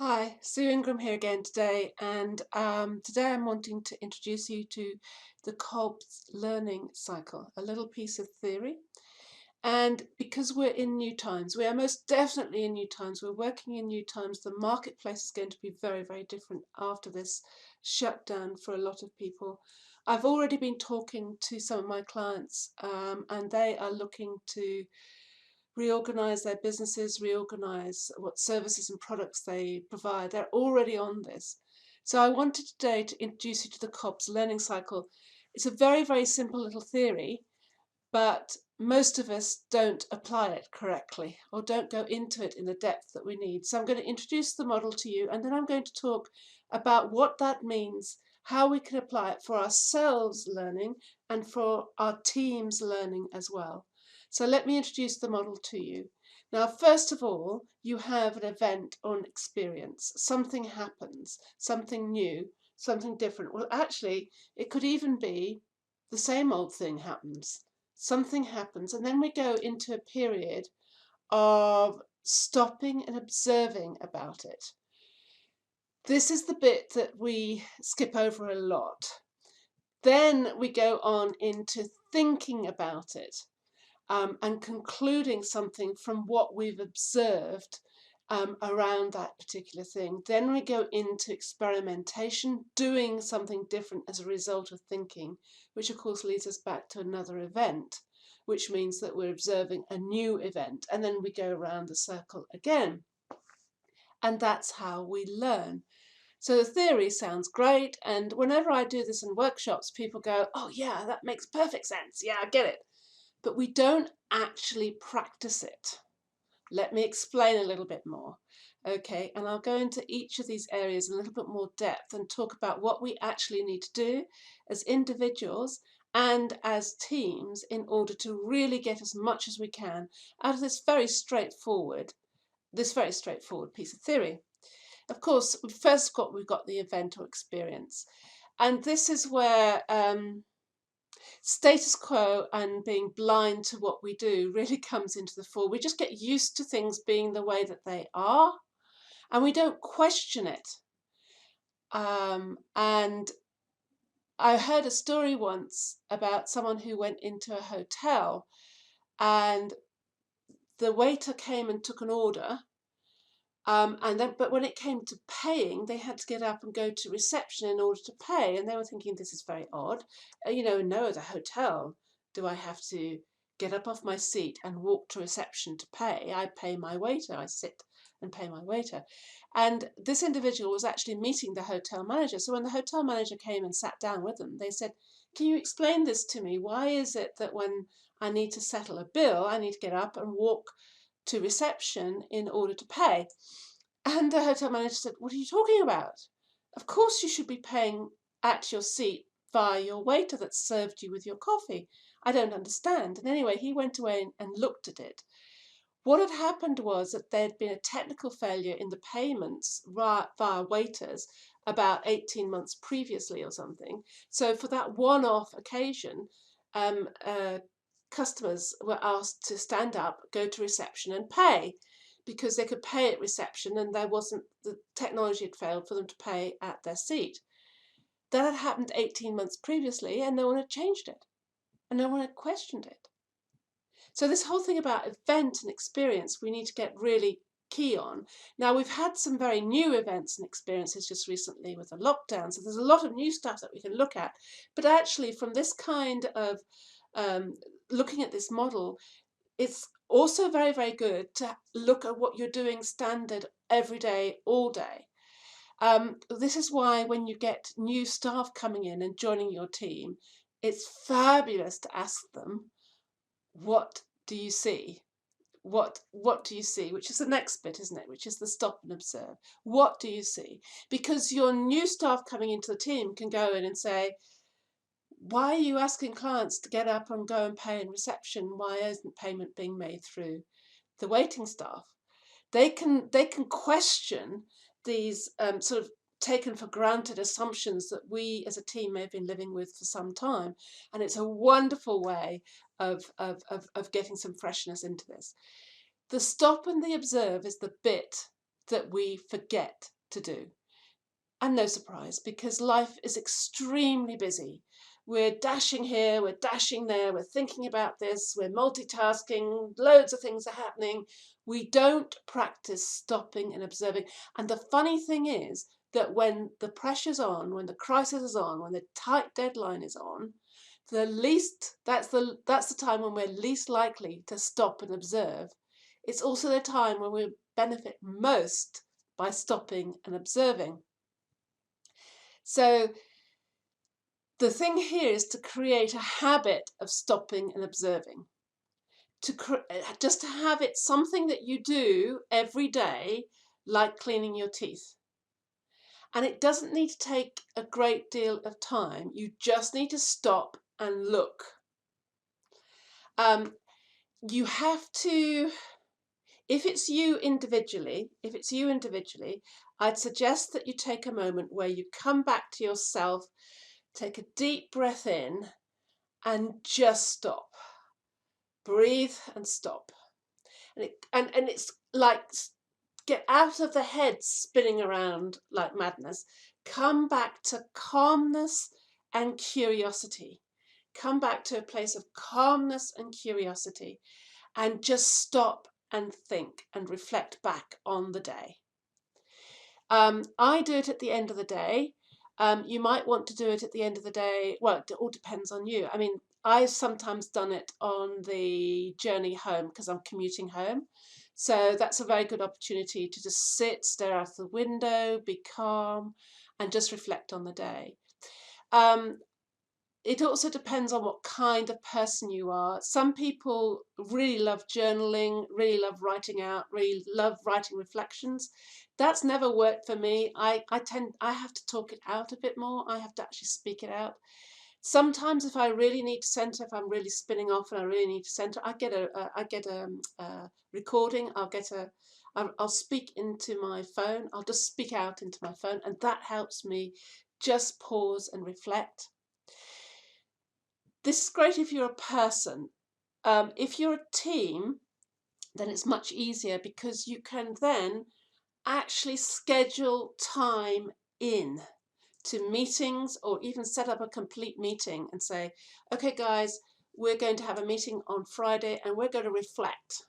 Hi, Sue Ingram here again today, and today I'm wanting to introduce you to the Kolbs Learning Cycle, a little piece of theory. And because we're in new times, we are most definitely in new times, we're working in new times, the marketplace is going to be very, very different after this shutdown for a lot of people. I've already been talking to some of my clients, and they are looking to reorganize their businesses, reorganize what services and products they provide. They're already on this. So I wanted today to introduce you to the Kolbs Learning Cycle. It's a very, very simple little theory, but most of us don't apply it correctly or don't go into it in the depth that we need. So I'm going to introduce the model to you, and then I'm going to talk about what that means, how we can apply it for ourselves learning and for our teams learning as well. So let me introduce the model to you. Now, first of all, you have an event or an experience. Something happens, something new, something different. Well, actually, it could even be the same old thing happens. Something happens, and then we go into a period of stopping and observing about it. This is the bit that we skip over a lot. Then we go on into thinking about it, and concluding something from what we've observed around that particular thing. Then we go into experimentation, doing something different as a result of thinking, which of course leads us back to another event, which means that we're observing a new event, and then we go around the circle again. And that's how we learn. So the theory sounds great, and whenever I do this in workshops, people go, oh yeah, that makes perfect sense, yeah, I get it. But we don't actually practice it. Let me explain a little bit more. Okay, and I'll go into each of these areas in a little bit more depth and talk about what we actually need to do as individuals and as teams in order to really get as much as we can out of this very straightforward piece of theory. Of course, first we've got the event or experience, and this is where status quo and being blind to what we do really comes into the fore. We just get used to things being the way that they are, and we don't question it. And I heard a story once about someone who went into a hotel, and the waiter came and took an order. But when it came to paying, they had to get up and go to reception in order to pay, and they were thinking, "This is very odd. No other hotel do I have to get up off my seat and walk to reception to pay. I pay my waiter. I sit and pay my waiter." And this individual was actually meeting the hotel manager. So when the hotel manager came and sat down with them, they said, "Can you explain this to me? Why is it that when I need to settle a bill, I need to get up and walk to reception in order to pay?" And the hotel manager said, "What are you talking about? Of course you should be paying at your seat via your waiter that served you with your coffee. I don't understand." And anyway, he went away and looked at it. What had happened was that there had been a technical failure in the payments via waiters about 18 months previously or something. So for that one-off occasion, um, uh, customers were asked to stand up, go to reception and pay, because they could pay at reception and the technology had failed for them to pay at their seat. That had happened 18 months previously, and no one had changed it, and no one had questioned it. So this whole thing about event and experience, we need to get really key on. Now, we've had some very new events and experiences just recently with the lockdown, so there's a lot of new stuff that we can look at. But actually, from this kind of looking at this model, it's also very, very good to look at what you're doing standard every day, all day. This is why when you get new staff coming in and joining your team, it's fabulous to ask them, what do you see? What do you see? Which is the next bit, isn't it? Which is the stop and observe. What do you see? Because your new staff coming into the team can go in and say, why are you asking clients to get up and go and pay in reception? Why isn't payment being made through the waiting staff? They can question these sort of taken for granted assumptions that we as a team may have been living with for some time. And it's a wonderful way of getting some freshness into this. The stop and the observe is the bit that we forget to do. And no surprise, because life is extremely busy. We're dashing here, we're dashing there, we're thinking about this, we're multitasking, loads of things are happening. We don't practice stopping and observing. And the funny thing is that when the pressure's on, when the crisis is on, when the tight deadline is on, that's the time when we're least likely to stop and observe. It's also the time when we benefit most by stopping and observing. So the thing here is to create a habit of stopping and observing, just to have it something that you do every day, like cleaning your teeth. And it doesn't need to take a great deal of time. You just need to stop and look. You have to, if it's you individually, I'd suggest that you take a moment where you come back to yourself, take a deep breath in, and just stop. Breathe and stop. And it's like, get out of the head spinning around like madness. Come back to calmness and curiosity. Come back to a place of calmness and curiosity, and just stop and think and reflect back on the day. I do it at the end of the day. You might want to do it at the end of the day. Well, it all depends on you. I mean, I've sometimes done it on the journey home because I'm commuting home. So that's a very good opportunity to just sit, stare out the window, be calm, and just reflect on the day. It also depends on what kind of person you are. Some people really love journaling, really love writing out, really love writing reflections. That's never worked for me. I have to talk it out a bit more. I have to actually speak it out. Sometimes if I really need to center, if I'm really spinning off and I really need to center, I get a recording. I'll speak into my phone. I'll just speak out into my phone, and that helps me just pause and reflect. This is great if you're a person. If you're a team, then it's much easier because you can then actually schedule time in to meetings, or even set up a complete meeting and say, okay guys, we're going to have a meeting on Friday and we're going to reflect.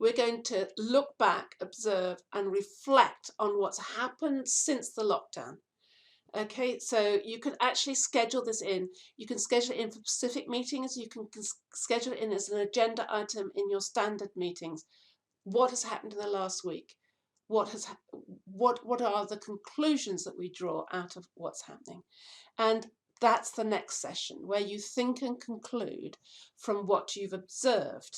We're going to look back, observe and reflect on what's happened since the lockdown. Okay, so you can actually schedule this in. You can schedule it in for specific meetings. You can schedule it in as an agenda item in your standard meetings. What has happened in the last week? What are the conclusions that we draw out of what's happening? And that's the next session, where you think and conclude from what you've observed.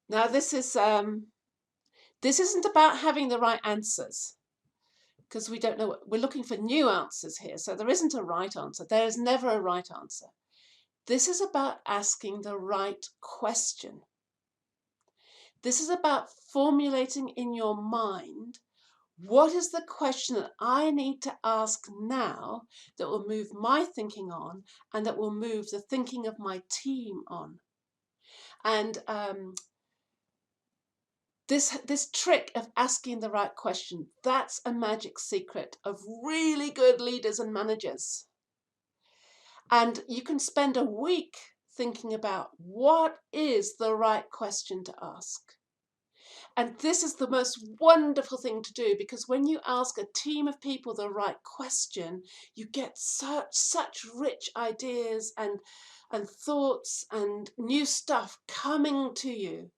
Now, this isn't about having the right answers, because we don't know. We're looking for new answers here. So there isn't a right answer. There is never a right answer. This is about asking the right question. This is about formulating in your mind, what is the question that I need to ask now that will move my thinking on and that will move the thinking of my team on? And this trick of asking the right question, that's a magic secret of really good leaders and managers. And you can spend a week thinking about what is the right question to ask. And this is the most wonderful thing to do, because when you ask a team of people the right question, you get such rich ideas and thoughts and new stuff coming to you.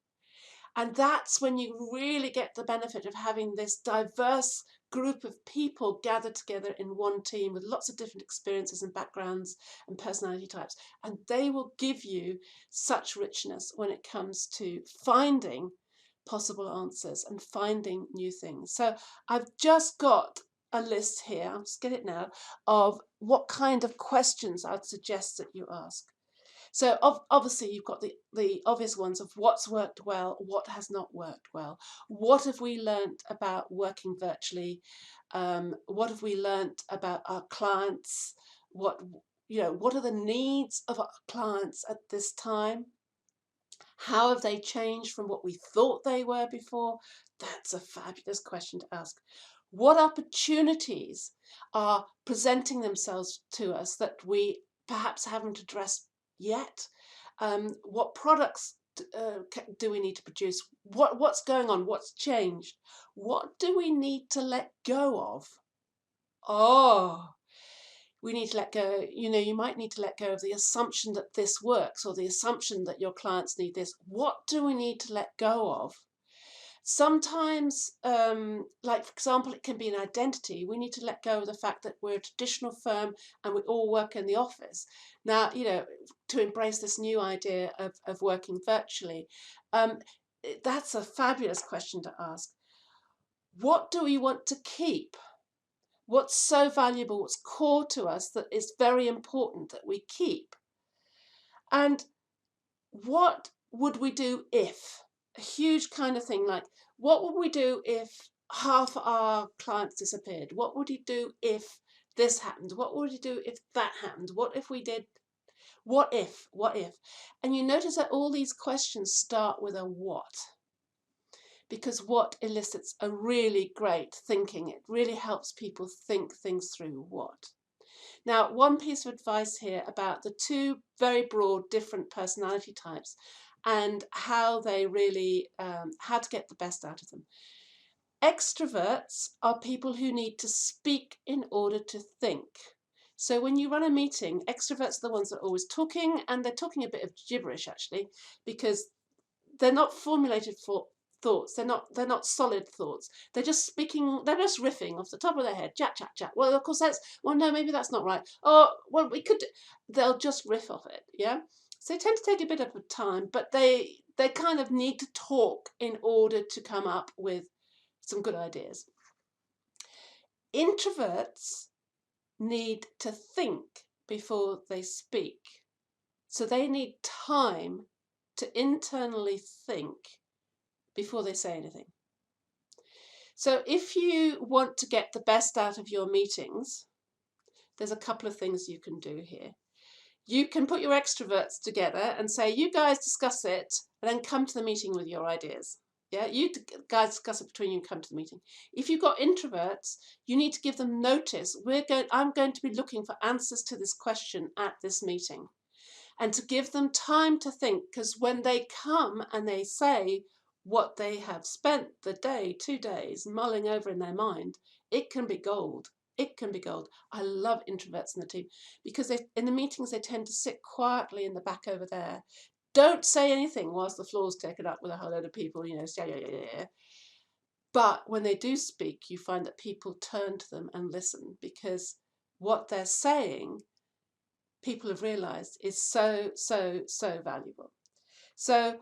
And that's when you really get the benefit of having this diverse group of people gathered together in one team with lots of different experiences and backgrounds and personality types. And they will give you such richness when it comes to finding possible answers and finding new things. So I've just got a list here, I'll just get it now, of what kind of questions I'd suggest that you ask. So obviously you've got the obvious ones of what's worked well, what has not worked well, what have we learned about working virtually, what have we learned about our clients, what are the needs of our clients at this time, how have they changed from what we thought they were before? That's a fabulous question to ask. What opportunities are presenting themselves to us that we perhaps haven't addressed yet? What products do we need to produce? What's going on? What's changed? What do we need to let go of? Oh, we need to let go. You might need to let go of the assumption that this works, or the assumption that your clients need this. What do we need to let go of? Sometimes, like for example, it can be an identity. We need to let go of the fact that we're a traditional firm and we all work in the office. Now, to embrace this new idea of working virtually. That's a fabulous question to ask. What do we want to keep? What's so valuable, what's core to us that is very important that we keep? And what would we do if? A huge kind of thing, like, what would we do if half our clients disappeared? What would you do if this happened? What would you do if that happened? What if we did? What if? What if? And you notice that all these questions start with a what. Because what elicits a really great thinking. It really helps people think things through. What? Now, one piece of advice here about the two very broad different personality types and how they really, how to get the best out of them. Extroverts are people who need to speak in order to think. So when you run a meeting, extroverts are the ones that are always talking, and they're talking a bit of gibberish actually, because they're not formulated for thoughts. They're not solid thoughts. They're just speaking, they're just riffing off the top of their head. Chat, chat, chat. Well, of course no, maybe that's not right. Oh, well, they'll just riff off it, yeah? So they tend to take a bit of time, but they kind of need to talk in order to come up with some good ideas. Introverts need to think before they speak. So they need time to internally think before they say anything. So if you want to get the best out of your meetings, there's a couple of things you can do here. You can put your extroverts together and say, you guys discuss it, and then come to the meeting with your ideas. Yeah, you guys discuss it between you and come to the meeting. If you've got introverts, you need to give them notice. I'm going to be looking for answers to this question at this meeting. And to give them time to think, because when they come and they say what they have spent the day, 2 days, mulling over in their mind, it can be gold. It can be gold. I love introverts in the team because in the meetings they tend to sit quietly in the back over there. Don't say anything whilst the floor's taken up with a whole load of people, yeah. But when they do speak, you find that people turn to them and listen, because what they're saying, people have realized, is so valuable. So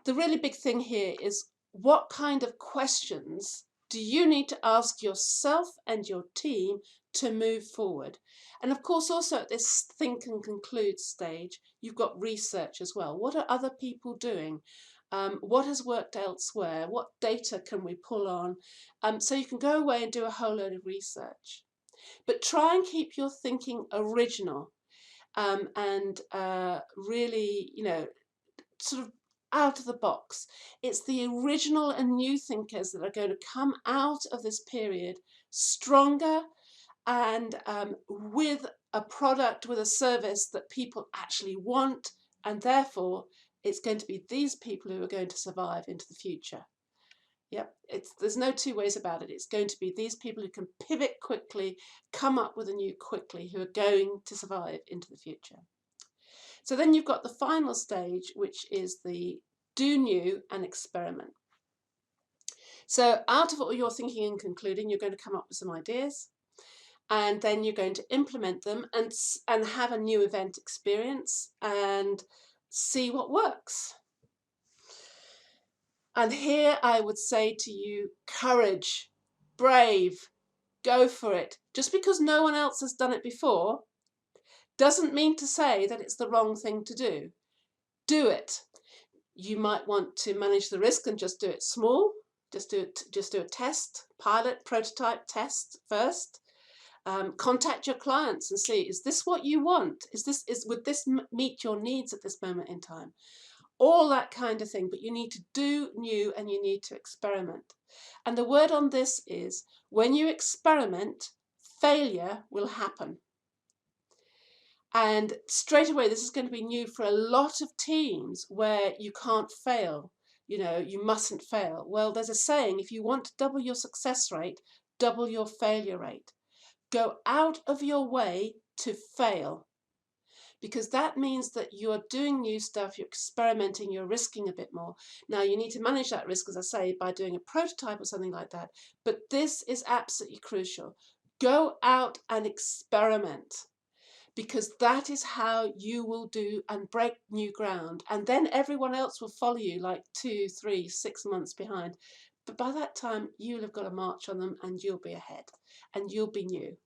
the really big thing here is, what kind of questions do you need to ask yourself and your team to move forward? And of course, also at this think and conclude stage, you've got research as well. What are other people doing? What has worked elsewhere? What data can we pull on? So you can go away and do a whole load of research. But try and keep your thinking original, and really, sort of out of the box. It's the original and new thinkers that are going to come out of this period stronger, and with a product, with a service that people actually want, and therefore it's going to be these people who are going to survive into the future. Yep, there's no two ways about it. It's going to be these people who can pivot quickly, come up with a new quickly, who are going to survive into the future. So then you've got the final stage, which is the do new and experiment. So out of all your thinking and concluding, you're going to come up with some ideas, and then you're going to implement them and have a new event experience and see what works. And here I would say to you, courage, brave, go for it. Just because no one else has done it before doesn't mean to say that it's the wrong thing to do. Do it. You might want to manage the risk and just do it small. Just do a test, pilot, prototype, test first. Contact your clients and see, is this what you want? Would this meet your needs at this moment in time? all that kind of thing, but you need to do new and you need to experiment. And the word on this is, when you experiment, failure will happen. And straight away, this is going to be new for a lot of teams where you can't fail. You know, you mustn't fail. Well, there's a saying, if you want to double your success rate, double your failure rate. Go out of your way to fail, because that means that you're doing new stuff, you're experimenting, you're risking a bit more. Now, you need to manage that risk, as I say, by doing a prototype or something like that. But this is absolutely crucial. Go out and experiment, because that is how you will do and break new ground. And then everyone else will follow you like 2, 3, 6 months behind. But by that time, you'll have got a march on them and you'll be ahead and you'll be new.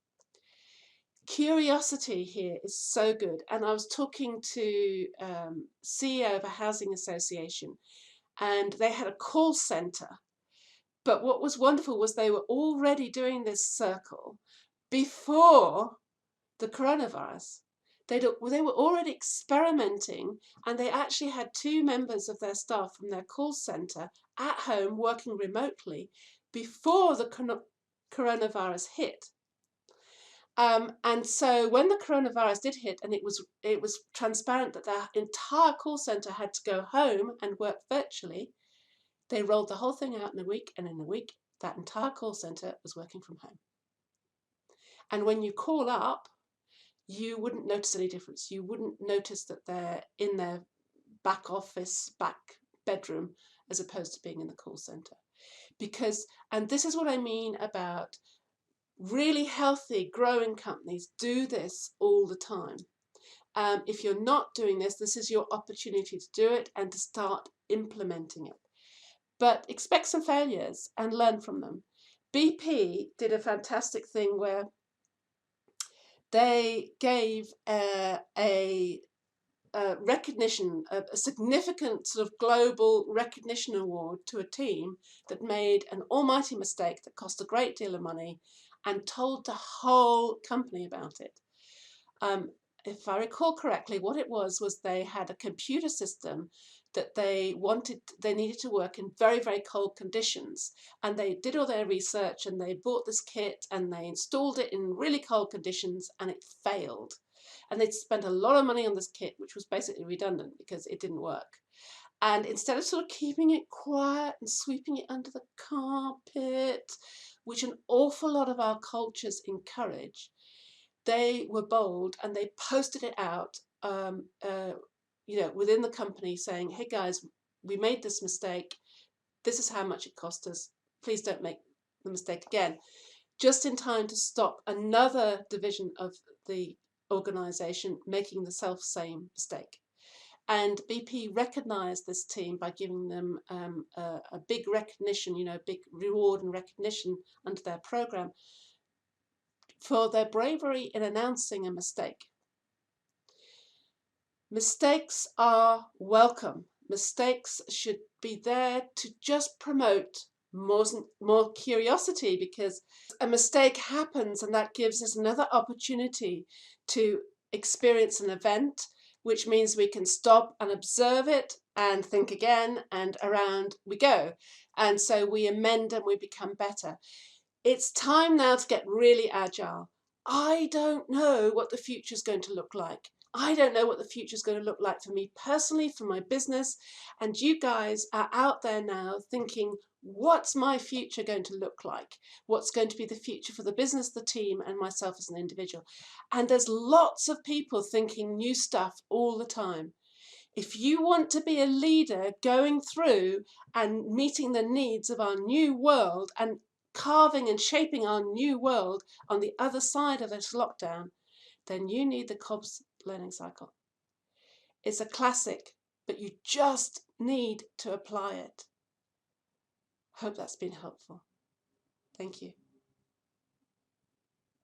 Curiosity here is so good. And I was talking to CEO of a housing association, and they had a call center. But what was wonderful was they were already doing this circle before the coronavirus. They were already experimenting, and they actually had 2 members of their staff from their call center at home working remotely before the coronavirus hit. And so when the coronavirus did hit, and it was transparent that their entire call center had to go home and work virtually, they rolled the whole thing out in a week, and in a week that entire call center was working from home. And when you call up, you wouldn't notice any difference. You wouldn't notice that they're in their back office, back bedroom, as opposed to being in the call center. Because, and this is what I mean about really healthy, growing companies do this all the time. If you're not doing this, this is your opportunity to do it and to start implementing it. But expect some failures and learn from them. BP did a fantastic thing where they gave a recognition, a significant sort of global recognition award to a team that made an almighty mistake that cost a great deal of money and told the whole company about it. If I recall correctly, what it was they had a computer system that they needed to work in very, very cold conditions. And they did all their research and they bought this kit and they installed it in really cold conditions, and it failed. And they'd spent a lot of money on this kit, which was basically redundant because it didn't work. And instead of sort of keeping it quiet and sweeping it under the carpet, which an awful lot of our cultures encourage, they were bold and they posted it out, within the company, saying, "Hey guys, we made this mistake. This is how much it cost us. Please don't make the mistake again." Just in time to stop another division of the organization making the self-same mistake. And BP recognized this team by giving them a big recognition, big reward and recognition under their program for their bravery in announcing a mistake. Mistakes are welcome. Mistakes should be there to just promote more curiosity, because a mistake happens and that gives us another opportunity to experience an event, which means we can stop and observe it and think again, and around we go. And so we amend and we become better. It's time now to get really agile. I don't know what the future is going to look like. I don't know what the future is going to look like for me personally, for my business. And you guys are out there now thinking, what's my future going to look like? What's going to be the future for the business, the team, and myself as an individual? And there's lots of people thinking new stuff all the time. If you want to be a leader going through and meeting the needs of our new world and carving and shaping our new world on the other side of this lockdown, then you need the Kolbs Learning Cycle. It's a classic, but you just need to apply it. Hope that's been helpful. Thank you.